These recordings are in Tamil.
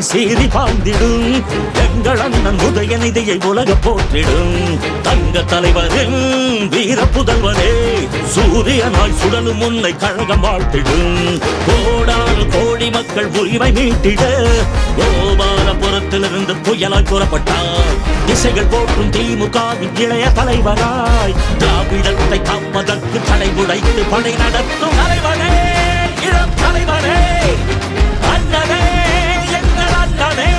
சீறி பாய்ந்திடும் எங்கள் அண்ணன் உதயநிதியை உலக போற்றிடும் தங்க தலைவரின் வீர புதல்வனே சூரியனாய் சுடலும் உன்னை கழகம் வாழ்த்திடும் கோடான கோடி மக்கள் உரிமை மீட்டிட கோபாலபுரத்திலிருந்து புயலாய் புறப்பட்டார் திசைகள் போற்றும் திமுகவின் இளைய தலைவராய் திராவிடத்தை காப்பதற்கு தடை உடைத்து படை நடத்தும் தலைவனே இளம் தலைவனே அண்ணனே எங்கள் அண்ணனே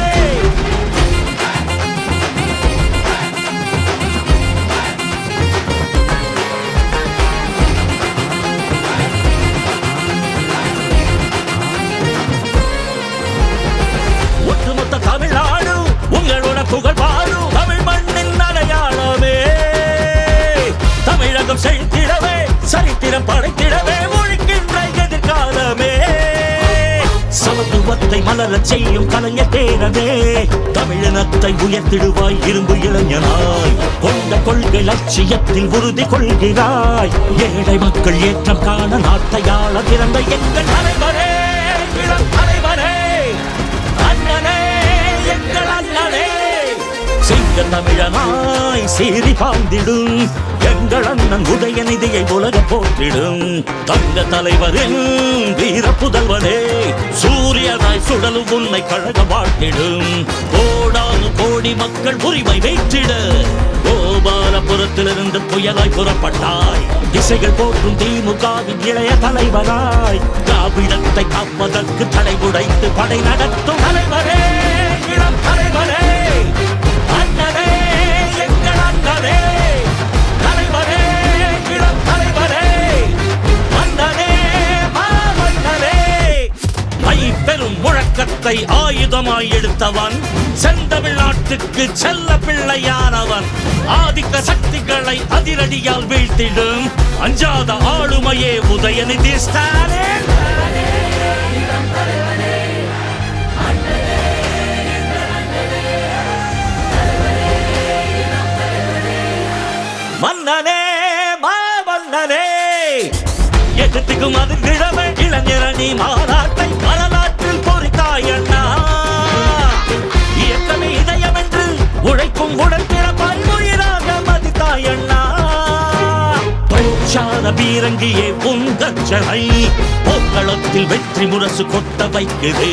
ஒட்டுமொத்த தமிழ்நாடு உங்களோட புகழ் பாடும் தமிழ் மண்ணின் அடையாளமே தமிழகம் செழித்திடவே சரித்திரம் படைத்திடவே ஒழிக்கின்ற எதிர்காலமே சமத்துவத்தை மலரச் செய்யும் கலைஞர் தேரவே தமிழினத்தை உயர்த்திடுவாய் இரும்பு இளைஞனாய் கொண்ட கொள்கை லட்சியத்தில் உறுதி கொள்கிறாய் ஏழை மக்கள் ஏற்றம் காண நாட்டையாள பிறந்த எங்கள் தலைவரே இளம் தலைவரே அண்ணனே எங்கள் அண்ணனே சிங்க தமிழனாய் சீறி பாய்ந்திடும் எங்கள் அண்ணன் உதயநிதியை உலக போற்றிடும் தங்க தலைவரின் வீர புதல்வனே சூரியனாய் சுடலும் உன்னை கழக வாழ்த்திடும் கோடானு கோடி மக்கள் உரிமை வெற்றிட கோபாலபுரத்திலிருந்து புயலாய் புறப்பட்டாய் திசைகள் போற்றும் திமுகவின் இளைய தலைவராய் திராவிடத்தை காப்பதற்கு தடை உடைத்து படை நடத்தும் தலைவரே இளம் தலைவரே அண்ணனே எங்கள் அண்ணனே தலைவரே இளம் தலைவரே அண்ணனே மாமன்னனே ஐ பெரும் முழக்கத்தை ஆயுதமாய் எடுத்தவன் செந்தமிழ்நாட்டுக்கு செல்ல பிள்ளையானவன் ஆதிக்க சக்திகளை அதிரடியால் வீழ்த்திடும் அஞ்சாத ஆளுமையே உதயநிதி ஸ்டாலின் மன்னனே மாமன்னனே எதிர்த்துக்கும் அது கிழமை இளைஞரணி மாநாட்டை வரலாற்றில் பொறித்தாய் அண்ணா இயக்கமே இதயம் என்று உழைக்கும் உடற்பிறப்பாய் உயிராக மதித்தாய் அண்ணா பஞ்சாத பீரங்கியே உங்கச்சனை போக்களத்தில் வெற்றி முரசு கொட்ட வைக்குது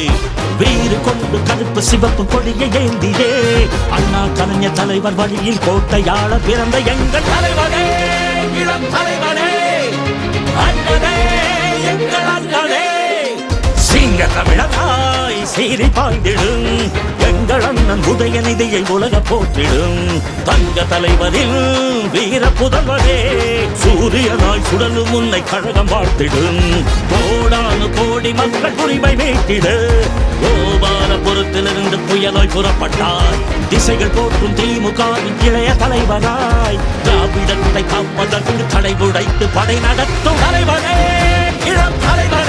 வீறு கொண்டு கருப்பு சிவப்பு கொடியை ஏந்தியே அண்ணா கலைஞர் தலைவர் வழியில் கோட்டையாள பிறந்த எங்கள் தலைவனே இளம் தலைவனே அண்ணனே எங்கள் அண்ணனே சிங்க தமிழனாய் சீறி பாய்ந்திடும் எங்கள் அண்ணன் உதயநிதியை உலக போற்றிடும் தங்க தலைவரின் வீர புதல்வனே சூரியனாய் சுடலும் உன்னை கழகம் வாழ்த்திடும் கோடானு கோடி மக்கள் உரிமை மீட்டிட கோபாலபுரத்திலிருந்து புயலாய் புறப்பட்டாய் திசைகள் போற்றும் திமுகவின் இளைய தலைவராய் திராவிடத்தை காப்பதற்கு தடை உடைத்து படை நடத்தும் தலைவனே இளம் தலைவர்